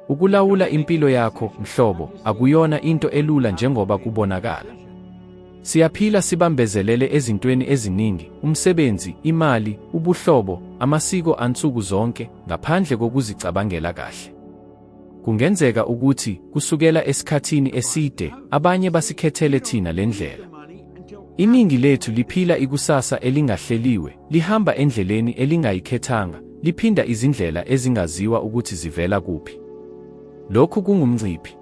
Ukulawula impilo yakho, mhlobo, akuyona into elula njengoba kubonakala. Siyaphila sibambezelele ezintweni eziningi, umsebenzi, imali, ubuhlobo, amasiko ansuku zonke, ngaphandle kokuzicabangela kahle. Kungenzeka ukuthi, kusukela esikhathini eside, abanye basikhethele thina le ndlela. Iningi lethu liphila ikusasa elingahleliwe, lihamba endleleni elingayikhethanga, liphinda izindlela ezingaziwa ukuthi zivela kuphi. Lokhu kungumnciphi.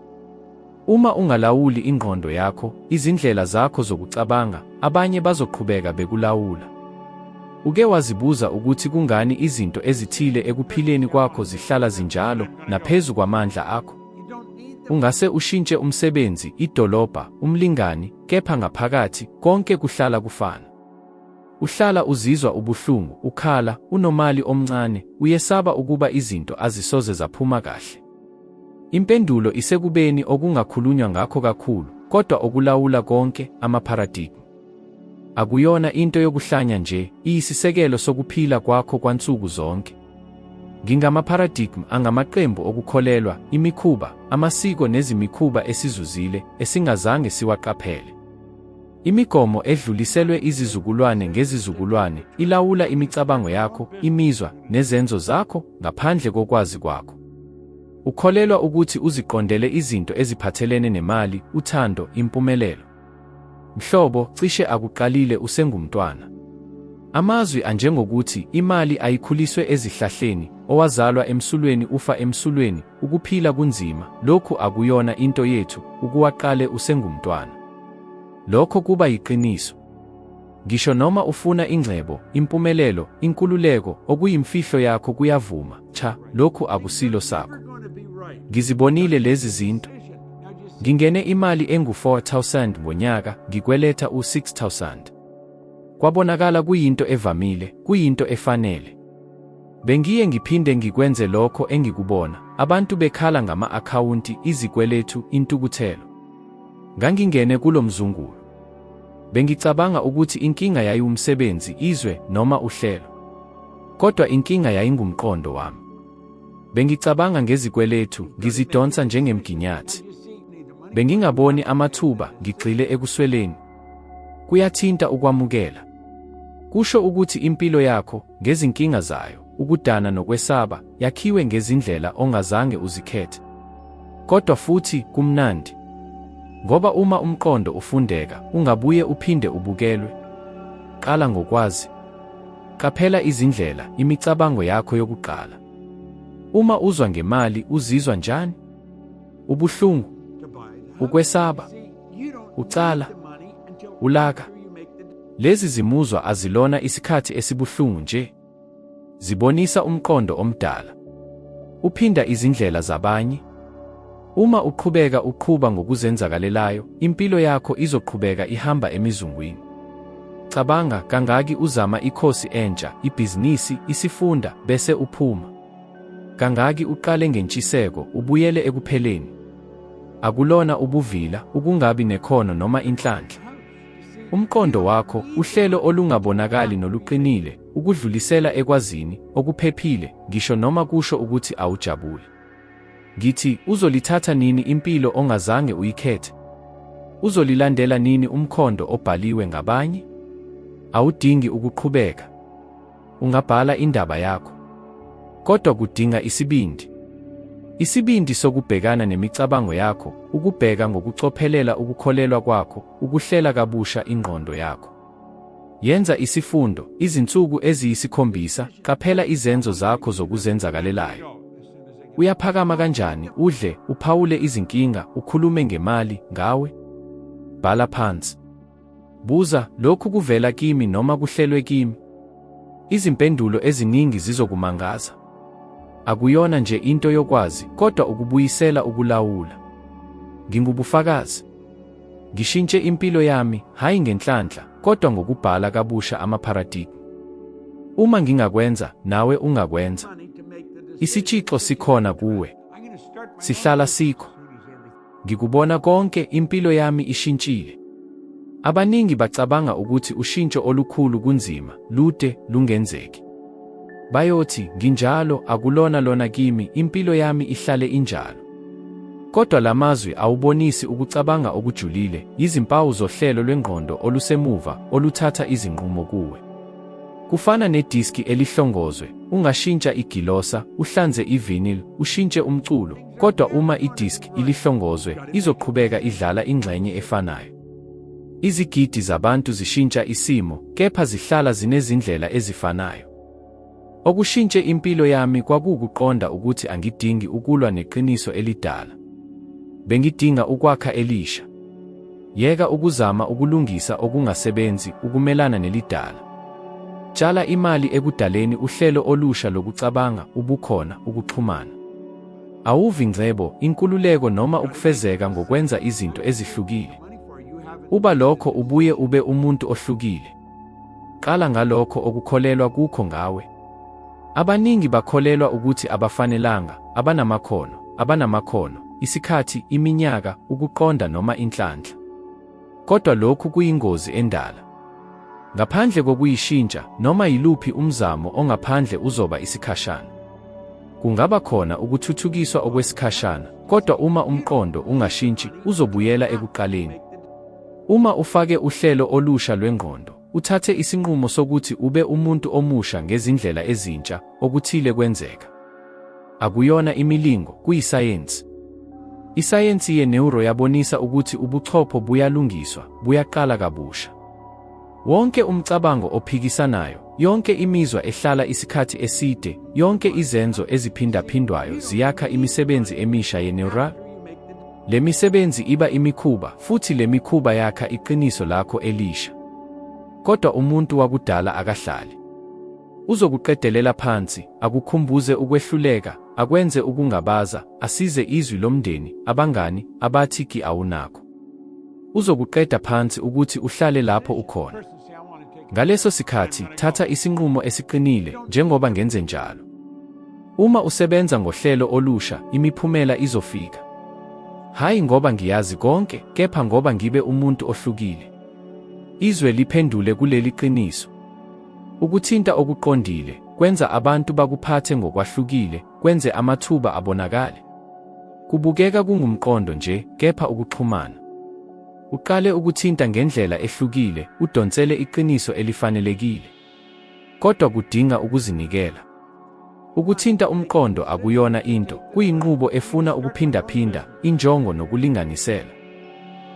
Uma ungalawuli ingqondo yakho, izindlela zakho zokucabanga, abanye bazoqhubeka bekulawula. Uke wazibuza ukuthi kungani izinto ezithile ekuphileni kwakho zihlala zinjalo, naphezu kwamandla akho? Ungase ushintshe umsebenzi, idolobha, umlingani, kepha ngaphakathi, konke kuhlala kufana. Uhlala uzizwa ubuhlungu, ukhala, unomali omncane, uyesaba ukuba izinto azisoze zaphuma kahle. Impendulo isekubeni okungakhulunywa ngakho kakhulu, kodwa okulawula konke, amaparadigm. Akuyona into yokuhlanya nje, iyisisekelo sokuphila kwakho kwansuku zonke. Ngingamaparadigm angamaqembu okukholelwa, imikhuba, amasiko nezimikhuba esizuzile, esingazange siwaqaphele. Imigomo edluliselwe izizukulwane ngezizukulwane, ilawula imicabango yakho, imizwa, nezenzo zakho, ngaphandle kokwazi kwakho. Ukholelwa ukuthi uziqondele izinto eziphathelene nemali, uthando, impumelelo. Mhlobo, cishe akuqalile usengumntwana. Amazwi anjengokuthi imali ayikhuliswe ezihlahleni, owazalwa emsulweni ufa emsulweni, ukuphila kunzima, lokhu akuyona into yethu, ukuwaqale usengumntwana. Lokho kuba yiqiniso. Ngisho noma ufuna ingcebo, impumelelo, inkululeko, okuyimfihlo yakho kuyavuma, cha, lokhu akusilo sakho. Ngizibonile lezi zinto. Ngingene imali engu-4,000 ngonyaka, ngikweletha u-6,000. Kwabonakala kuyinto evamile, kuyinto efanele. Bengiye ngiphinde ngikwenze lokho engikubona, abantu bekhala ngama-akhawunti, izikweletu, intukuthelo. Ngangingene kulo mzungulo. Bengicabanga ukuthi inkinga yayiwumsebenzi, izwe, noma uhlelo. Kodwa inkinga yayingumqondo wami. Bengicabanga ngezikweletu, ngizidonsa njengemginyathi. Bengingaboni amathuba, ngigxile ekusweleni. Kuyathinta ukwamukela. Kusho ukuthi impilo yakho, ngezinkinga zayo, ukudana nokwesaba, yakhiwe ngezindlela ongazange uzikhethe. Kodwa futhi, kumnandi. Ngoba uma umqondo ufundeka, ungabuye uphinde ubukelwe. Qala ngokwazi. Qaphela izindlela, imicabango yakho yokuqala. Uma uzwa ngemali, uzizwa njani? Ubuhlungu, ukwesaba, ucala, ulaka. Lezi zimuzwa azilona isikhathi esibuhlungu nje. Zibonisa umqondo omdala. Uphinda izindlela zabanye. Uma uqhubeka uqhuba ngokuzenzakalelayo, impilo yakho izoqhubeka ihamba emizungwini. Cabanga kangaki uzama ikhosi entsha, ibhizinisi, isifunda, bese uphuma. Kangaki uqale ngentshiseko, ubuyele ekupheleni. Akulona ubuvila, ukungabi nekhono noma inhlanhla. Umqondo wakho, uhlelo olungabonakali noluqinile, ukudlulisela ekwazini, okuphephile, ngisho noma kusho ukuthi awujabule. Ngithi, uzolithatha nini impilo ongazange uyikhethe? Uzolilandela nini umkhondo obhaliwe ngabanye? Awudingi ukuqhubeka. Ungabhala indaba yakho. Kodwa kudinga isibindi. Isibindi sokubhekana nemicabango yakho, ukubheka ngokucophelela ukukholelwa kwakho, ukuhlela kabusha ingqondo yakho. Yenza isifundo, izinsuku eziyisikhombisa, qaphela izenzo zakho zokuzenzakalelayo. Uyaphakama kanjani, udle, uphawule izinkinga, ukhulume ngemali, ngawe? Bhala phansi. Buza, lokhu kuvela kimi noma kuhlelwe kimi? Izimpendulo eziningi zizokumangaza. Akuyona nje into yokwazi, kodwa ukubuyisela ukulawula. Ngingubufakazi. Ngishintshe impilo yami, hayi ngenhlanhla, kodwa ngokubhala kabusha amaparadigm. Uma ngingakwenza, nawe ungakwenza. Isitshixo sikhona kuwe. Sihlala sikho. Ngikubona konke, impilo yami ishintshile. Abaningi bacabanga ukuthi ushintsho olukhulu kunzima, lude, lungenzeki. Bayothi, nginjalo, akulona lona kimi, impilo yami ihlale injalo. Kodwa lamazwi awubonisi ukucabanga okujulile, izimpawu zohlelo lwengqondo olusemuva oluthatha izinqumo kuwe. Kufana nediski elihlongozwe, ungashintsha igilosa, uhlanze ivinyl, ushintshe umculo, kodwa uma idiski ilihlongozwe, izoqhubeka idlala ingxenye efanayo. Izigidi zabantu zishintsha isimo, kepha zihlala zinezindlela ezifanayo. Okushintshe impilo yami kwakukuqonda ukuthi angidingi ukulwa neqiniso elidala. Bengidinga ukwakha elisha. Yeka ukuzama ukulungisa okungasebenzi ukumelana nelidala. Tshala imali ekudaleni uhlelo olusha lokucabanga, ubukhona, ukuxhumana. Awuvi ngcebo, inkululeko noma ukufezeka ngokwenza izinto ezihlukile. Uba lokho ubuye ube umuntu ohlukile. Qala ngalokho okukholelwa kukho ngawe. Abaningi bakholelwa ukuthi abafanelanga, abanamakhono, isikhathi, iminyaka, ukuqonda noma inhlanhla. Kodwa lokhu kuyingozi endala. Ngaphandle kokuyishintsha, noma yiluphi umzamo ongaphandle uzoba isikhashana. Kungaba khona ukuthuthukiswa okwesikhashana, kodwa uma umqondo ungashintshi, uzobuyela ekuqaleni. Uma ufake uhlelo olusha lwengqondo, uthathe isinqumo sokuthi ube umuntu omusha ngezindlela ezintsha, okuthile kwenzeka. Akuyona imilingo, kuyisayensi. Isayensi ye-neuro yabonisa ukuthi ubuchopho buyalungiswa, buyaqala kabusha. Wonke umcabango ophikisanayo, yonke imizwa ehlala isikhathi eside, yonke izenzo eziphindaphindwayo ziyakha imisebenzi emisha ye-neural. Le misebenzi iba imikhuba, futhi le mikhuba yakha iqiniso lakho elisha. Kodwa umuntu wakudala akahlali. Uzokuqedelela phansi, akukhumbuze ukwehluleka, akwenze ukungabaza, asize izwi lomndeni, abangani, abathi ki awunakho. Uzokuqeda phansi ukuthi uhlale lapho ukhona. Ngaleso sikhathi, thatha isinqumo esiqinile, njengoba ngenze njalo. Uma usebenza ngohlelo olusha, imiphumela izofika. Hayi ngoba ngiyazi konke, kepha ngoba ngibe umuntu ohlukile. Izwe liphendule kuleli qiniso. Ukuthinta okuqondile, kwenza abantu bakuphathe ngokwahlukile, kwenze amathuba abonakale. Kubukeka kungumqondo nje, kepha ukuxhumana. Uqale ukuthinta ngendlela ehlukile, udonsele iqiniso elifanelekile. Kodwa kudinga ukuzinikela. Ukuthinta umqondo akuyona into, kuyinqubo efuna ukuphindaphinda, injongo nokulinganisela.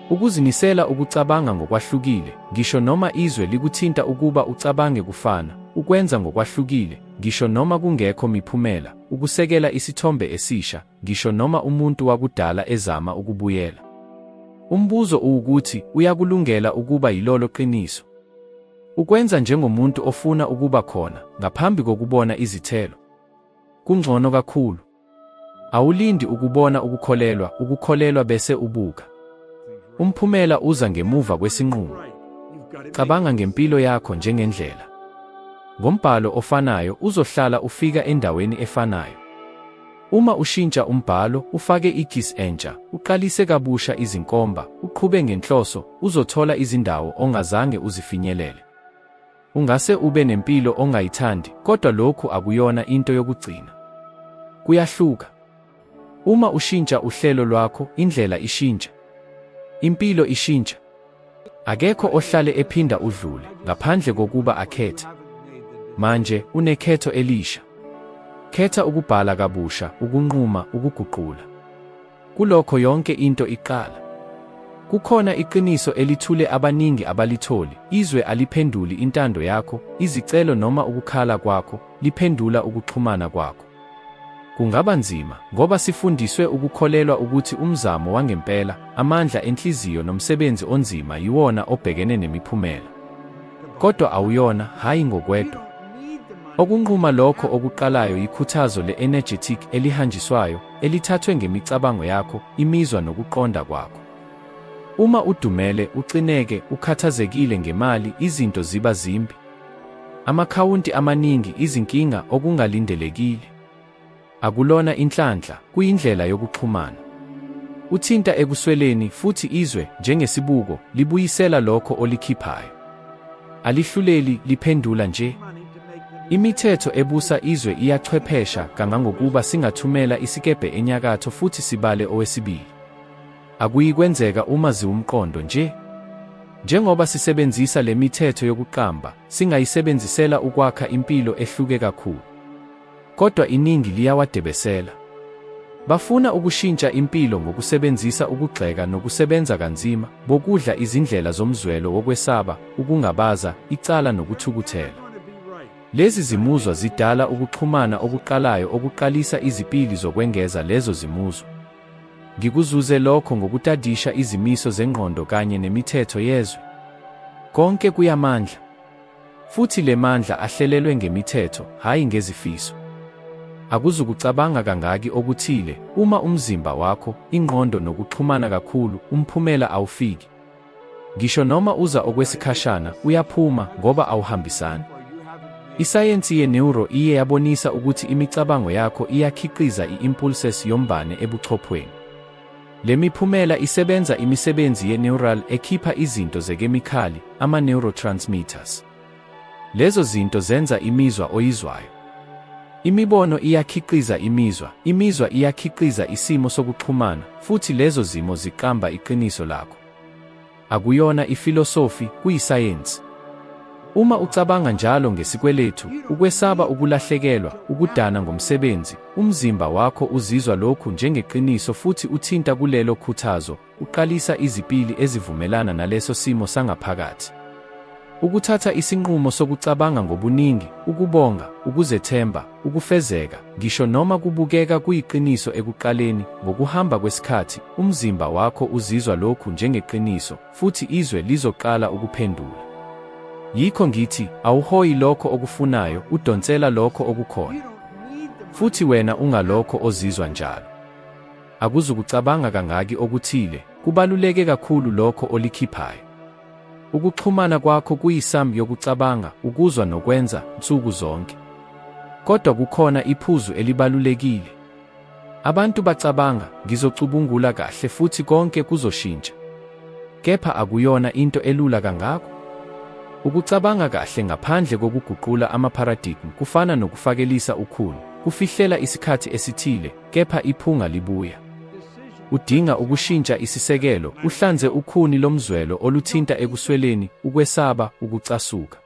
Ukuzinisela ukucabanga ngokwahlukile, ngisho noma izwe likuthinta ukuba ucabange kufana, ukwenza ngokwahlukile, ngisho noma kungekho miphumela, ukusekela isithombe esisha, ngisho noma umuntu wakudala ezama ukubuyela. Umbuzo ukuthi, uyakulungela ukuba yilolo qiniso? Ukwenza njengomuntu ofuna ukuba khona, ngaphambi kokubona izithelo. Kungcono kakhulu. Awulindi ukubona ukukholelwa bese ubuka. Umphumela uza ngemuva kwesinqumo. Cabanga ngempilo yakho njengendlela. Ngombhalo ofanayo uzohlala ufika endaweni efanayo. Uma ushintsha umbhalo, ufake igesi entsha, uqalise kabusha izinkomba, uqhube ngenhloso, uzothola izindawo ongazange uzifinyelele. Ungase ube nempilo ongayithandi, kodwa lokhu akuyona into yokugcina. Kuyahluka. Uma ushintsha uhlelo lwakho, indlela ishintsha. Impilo ishintsha. Akekho ohlale ephinda udlule, ngaphandle kokuba akhethe. Manje, unekhetho elisha. Khetha ukubhala kabusha, ukunquma, ukuguqula. Kulokho yonke into iqala. Kukhona iqiniso elithule abaningi abalitholi, izwe aliphenduli intando yakho, izicelo noma ukukhala kwakho, liphendula ukuxhumana kwakho. Kungaba nzima, ngoba sifundiswe ukukholelwa ukuthi umzamo wangempela, amandla enhliziyo nomsebenzi onzima yiwona obhekene nemiphumela. Kodwa awuyona, hayi ngokwedwa. Okunquma lokho okuqalayo yikhuthazo le-energetic elihanjiswayo, elithathwe ngemicabango yakho, imizwa nokuqonda kwakho. Uma udumele, ucineke, ukhathazekile ngemali, izinto ziba zimbi. Amakhawunti amaningi, izinkinga okungalindelekile. Akulona inhlanhla, kuyindlela yokuxhumana. Uthinta ekusweleni, futhi izwe, njengesibuko, libuyisela lokho olikhiphayo. Alihluleli, liphendula nje. Imithetho ebusa izwe iyachwephesha kangangokuba singathumela isikebhe enyakatho futhi sibale owesibili. Akuyikwenzeka uma ziwumqondo nje. Njengoba sisebenzisa le mithetho yokuqamba, singayisebenzisela ukwakha impilo ehluke kakhulu. Kodwa iningi liyawadebesela. Bafuna ukushintsha impilo ngokusebenzisa ukugxeka nokusebenza kanzima, bokudla izindlela zomzwelo wokwesaba, ukungabaza, icala nokuthukuthela. Lezi zimuzwa zidala ukuxhumana okuqalayo okuqalisa izipili zokwengeza lezo zimuzwa. Ngikuzuze lokho ngokutadisha izimiso zengqondo kanye nemithetho yezwe. Konke kuyamandla. Futhi le mandla ahlelelwe ngemithetho, hayi ngezifiso. Akuzukucabanga kangaki okuthile, uma umzimba wakho, ingqondo nokuxhumana kakhulu, umphumela awufiki. Ngisho noma uza okwesikhashana, uyaphuma ngoba awuhambisani. Isayensi ye-neuro iye yabonisa ukuthi imicabango yakho iyakhiqiza i-impulses yombane ebuchophweni. Le miphumela isebenza imisebenzi ye-neural ekhipha izinto zekemikali, ama-neurotransmitters. Lezo zinto zenza imizwa oyizwayo. Imibono iyakhiqiza imizwa, imizwa iyakhiqiza isimo sokuxhumana, futhi lezo zimo ziqamba iqiniso lakho. Akuyona ifilosofi, kuyisayensi. Uma ucabanga njalo ngesikweletu, ukwesaba ukulahlekelwa, ukudana ngomsebenzi, umzimba wakho uzizwa lokhu njengeqiniso futhi uthinta kulelo khuthazo, uqalisa izipili ezivumelana naleso simo sangaphakathi. Ukuthatha isinqumo sokucabanga ngobuningi, ukubonga, ukuzethemba, ukufezeka, ngisho noma kubukeka kuyiqiniso ekuqaleni, ngokuhamba kwesikhathi, umzimba wakho uzizwa lokhu njengeqiniso, futhi izwe lizoqala ukuphendula. Yikho ngithi, awuhoyi lokho okufunayo, udonsela lokho okukhona. Futhi wena ungalokho ozizwa njalo. Akuzukucabanga kangaki okuthile, kubaluleke kakhulu lokho olikhiphayo. Ukuxhumana kwakho kuyisambi yokucabanga, ukuzwa nokwenza, nsuku zonke. Kodwa kukhona iphuzu elibalulekile. Abantu bacabanga, ngizocubungula kahle futhi konke kuzoshintsha. Kepha akuyona into elula kangako. Ukucabanga kahle ngaphandle kokuguqula amaparadigm kufana nokufakelisa ukhuni, kufihlela isikhathi esithile, kepha iphunga libuya. Udinga ukushintsha isisekelo, uhlanze ukhuni lomzwelo oluthinta ekusweleni, ukwesaba, ukucasuka.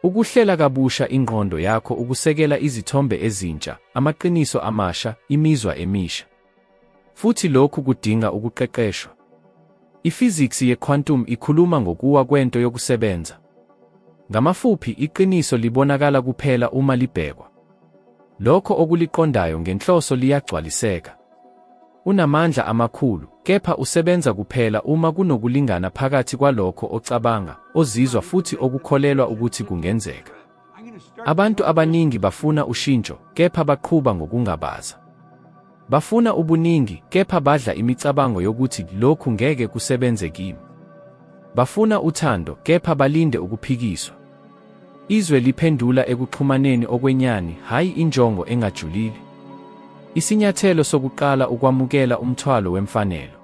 Ukuhlela kabusha ingqondo yakho ukusekela izithombe ezintsha, amaqiniso amasha, imizwa emisha. Futhi lokhu kudinga ukuqeqeshwa. I-physics ye-quantum ikhuluma ngokuwa kwento yokusebenza. Ngamafuphi, iqiniso libonakala kuphela uma libhekwa. Lokho okuliqondayo ngenhloso liyagcwaliseka. Unamandla amakhulu, kepha usebenza kuphela uma kunokulingana phakathi kwalokho ocabanga, ozizwa futhi okukholelwa ukuthi kungenzeka. Abantu abaningi bafuna ushintsho, kepha baqhuba ngokungabaza. Bafuna ubuningi, kepha badla imicabango yokuthi lokhu ngeke kusebenze kimi. Bafuna uthando, kepha balinde ukuphikiswa. Izwe liphendula ekuxhumaneni okwenyani, hayi injongo engajulile. Isinyathelo sokuqala ukwamukela umthwalo wemfanelo.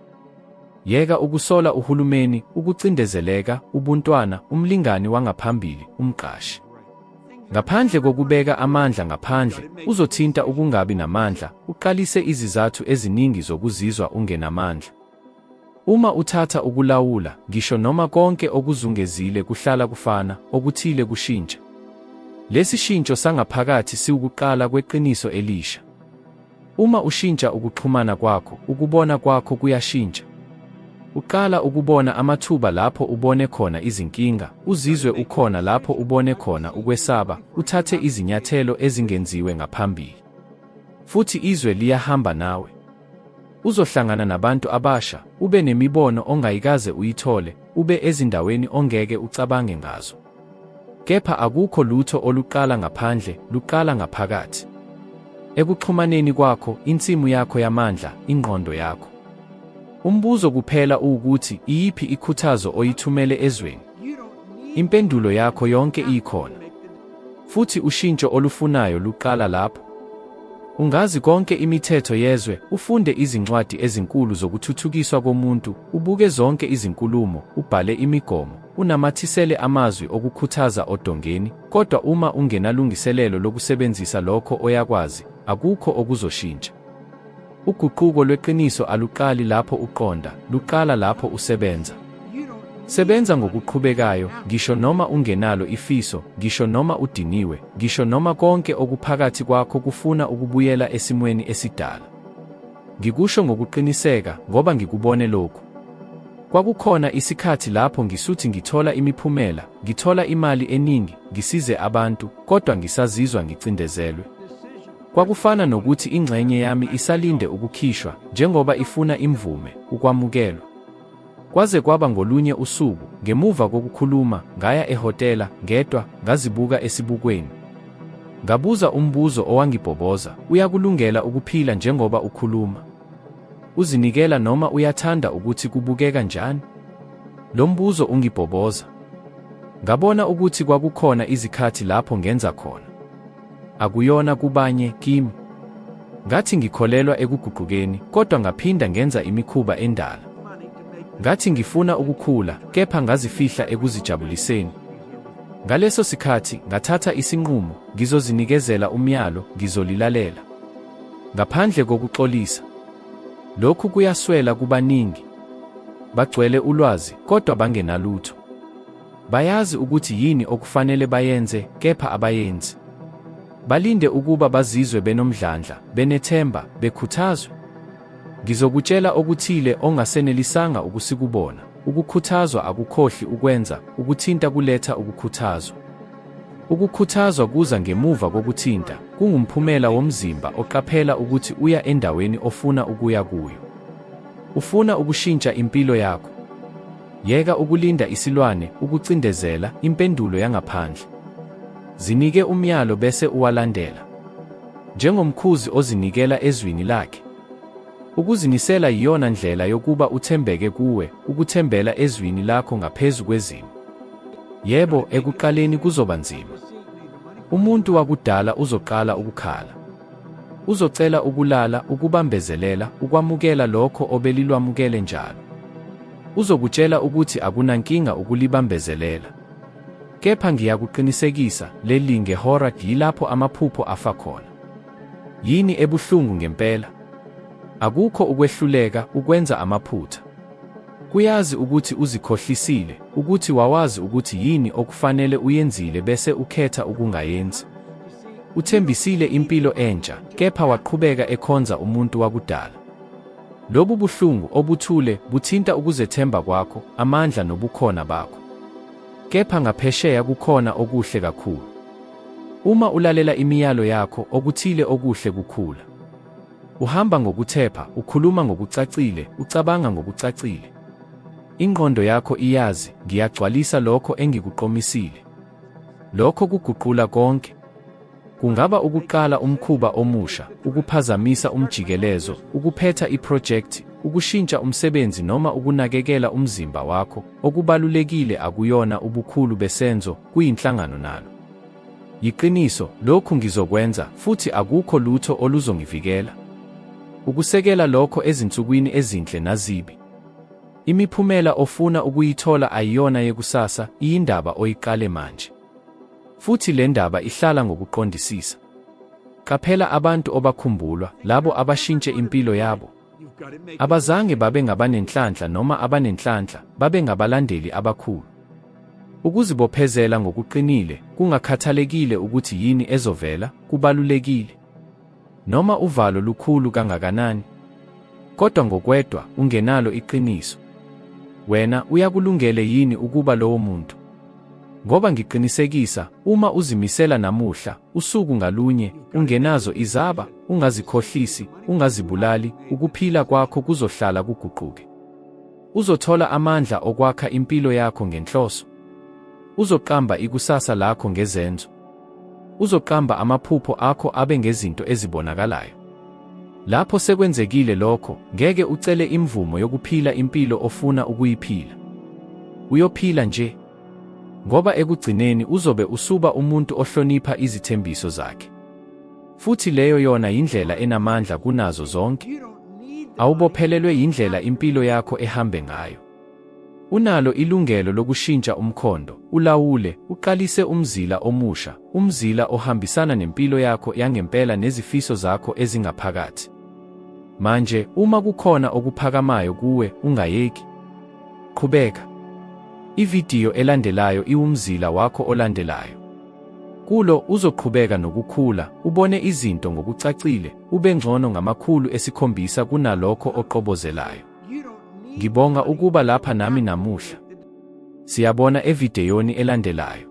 Yeka ukusola uhulumeni, ukucindezeleka, ubuntwana, umlingani wangaphambili, umqashi. Ngaphandle kokubeka amandla ngaphandle, uzothinta ukungabi namandla, uqalise izizathu eziningi zokuzizwa ungenamandla. Uma uthatha ukulawula, ngisho noma konke okuzungezile kuhlala kufana, okuthile kushintsha. Lesi shintsho sangaphakathi siwukuqala kweqiniso elisha. Uma ushintsha ukuxhumana kwakho, ukubona kwakho kuyashintsha. Uqala ukubona amathuba lapho ubone khona izinkinga, uzizwe ukhona lapho ubone khona ukwesaba, uthathe izinyathelo ezingenziwe ngaphambili. Futhi izwe liyahamba nawe. Uzohlangana nabantu abasha, ube nemibono ongayikaze uyithole, ube ezindaweni ongeke ucabange ngazo. Kepha akukho lutho oluqala ngaphandle, luqala ngaphakathi. Ekuxhumaneni kwakho, insimu yakho yamandla, ingqondo yakho. Umbuzo kuphela ukuthi iyiphi ikhuthazo oyithumele ezweni. Impendulo yakho yonke ikhona. Futhi ushintsho olufunayo luqala lapho. Ungazi konke imithetho yezwe, ufunde izincwadi ezinkulu zokuthuthukiswa komuntu, ubuke zonke izinkulumo, ubhale imigomo, unamathisele amazwi okukhuthaza odongeni, kodwa uma ungenalungiselelo lokusebenzisa lokho oyakwazi, akukho okuzoshintsha. Uguquko lweqiniso aluqali lapho uqonda, luqala lapho usebenza. Sebenza ngokuqhubekayo, ngisho noma ungenalo ifiso, ngisho noma udiniwe, ngisho noma konke okuphakathi kwakho kufuna ukubuyela esimweni esidala. Ngikusho ngokuqiniseka ngoba ngikubone lokhu. Kwakukhona isikhathi lapho ngisuthi ngithola imiphumela, ngithola imali eningi, ngisize abantu, kodwa ngisazizwa ngicindezelwe. Kwakufana nokuthi ingxenye yami isalinde ukukhishwa, njengoba ifuna imvume, ukwamukelwa. Kwaze kwaba ngolunye usuku, ngemuva kokukhuluma, ngaya ehotela, ngedwa, ngazibuka esibukweni. Ngabuza umbuzo owangibhoboza, uyakulungela ukuphila njengoba ukhuluma? Uzinikela noma uyathanda ukuthi kubukeka njani? Lo mbuzo ungibhoboza. Ngabona ukuthi kwakukhona izikhathi lapho ngenza khona. Akuyona kubanye, kimi. Ngathi ngikholelwa ekuguqukeni, kodwa ngaphinda ngenza imikhuba endala. Ngathi ngifuna ukukhula, kepha ngazifihla ekuzijabuliseni. Ngaleso sikhathi, ngathatha isinqumo, ngizozinikezela umyalo, ngizolilalela. Ngaphandle kokuxolisa. Lokhu kuyaswela kubaningi. Bagcwele ulwazi, kodwa bangenalutho. Bayazi ukuthi yini okufanele bayenze, kepha abayenzi. Balinde ukuba bazizwe benomdlandla, benethemba, bekhuthazwe. Ngizokutshela okuthile ongasenelisanga ukusikubona. Ukukhuthazwa akukhohli ukwenza, ukuthinta kuletha ukukhuthazwa. Ukukhuthazwa kuza ngemuva kokuthinta, kungumphumela womzimba oqaphela ukuthi uya endaweni ofuna ukuya kuyo. Ufuna ukushintsha impilo yakho. Yeka ukulinda isilwane, ukucindezela, impendulo yangaphandle. Zinike umyalo bese uwalandela. Njengomkhuzi ozinikela ezwini lakhe. Ukuzinisela yiyona ndlela yokuba uthembeke kuwe, ukuthembela ezwini lakho ngaphezu kwezimo. Yebo, ekuqaleni kuzoba nzima. Umuntu wakudala uzoqala ukukhala. Uzocela ukulala, ukubambezelela, ukwamukela lokho obelilwamukele njalo. Uzokutshela ukuthi akunankinga ukulibambezelela. Kepha ngiyakuqinisekisa, leli ngehora yilapho amaphupho afa khona. Yini ebuhlungu ngempela? Akukho ukwehluleka ukwenza amaphutha. Kuyazi ukuthi uzikhohlisile, ukuthi wawazi ukuthi yini okufanele uyenzile bese ukhetha ukungayenzi. Uthembisile impilo entsha, kepha waqhubeka ekhonza umuntu wakudala. Lobu buhlungu obuthule buthinta ukuzethemba kwakho, amandla nobukhona bakho. Kepha ngaphesheya kukhona okuhle kakhulu. Uma ulalela imiyalo yakho, okuthile okuhle kukhula. Uhamba ngokuthepha, ukhuluma ngokucacile, ucabanga ngokucacile. Ingqondo yakho iyazi, ngiyagcwalisa lokho engikuqomisile. Lokho kuguqula konke. Kungaba ukuqala umkhuba omusha, ukuphazamisa umjikelezo, ukuphetha iprojekthi, ukushintsha umsebenzi noma ukunakekela umzimba wakho. Okubalulekile akuyona ubukhulu besenzo, kuyinhlangano nalo. Yiqiniso, lokhu ngizokwenza, futhi akukho lutho oluzongivikela. Ukusekela lokho ezinsukwini ezinhle nazibi. Imiphumela ofuna ukuyithola ayiyona yekusasa, iyindaba oyiqale manje. Futhi le ndaba ihlala ngokuqondisisa. Qaphela abantu obakhumbulwa, labo abashintshe impilo yabo. Abazange babe ngabanenhlanhla noma abanenhlanhla, babe ngabalandeli abakhulu. Ukuzibophezela ngokuqinile, kungakhathalekile ukuthi yini ezovela, kubalulekile. Noma uvalo lukhulu kangakanani. Kodwa ngokwedwa, ungenalo iqiniso. Wena uyakulungele yini ukuba lowo muntu? Ngoba ngiqinisekisa, uma uzimisela namuhla, usuku ngalunye, ungenazo izaba, ungazikhohlisi, ungazibulali, ukuphila kwakho kuzohlala kuguquke. Uzothola amandla okwakha impilo yakho ngenhloso. Uzoqamba ikusasa lakho ngezenzo. Uzoqamba amaphupho akho abe ngezinto ezibonakalayo. Lapho sekwenzekile lokho, ngeke ucele imvumo yokuphila impilo ofuna ukuyiphila. Uyophila nje. Ngoba ekugcineni uzobe usuba umuntu ohlonipha izithembiso zakhe. Futhi leyo yona yindlela enamandla kunazo zonke. Awubophelelwe yindlela impilo yakho ehambe ngayo. Unalo ilungelo lokushintsha umkhondo, ulawule, uqalise umzila omusha, umzila ohambisana nempilo yakho yangempela nezifiso zakho ezingaphakathi. Manje, uma kukhona okuphakamayo kuwe, ungayeki. Qhubeka. Ividiyo elandelayo iwumzila wakho olandelayo. Kulo uzoqhubeka nokukhula, ubone izinto ngokucacile, ube ngcono ngamakhulu esikhombisa kunalokho oqobozelayo. Ngibonga ukuba lapha nami namuhla. Siyabona evideyoni elandelayo.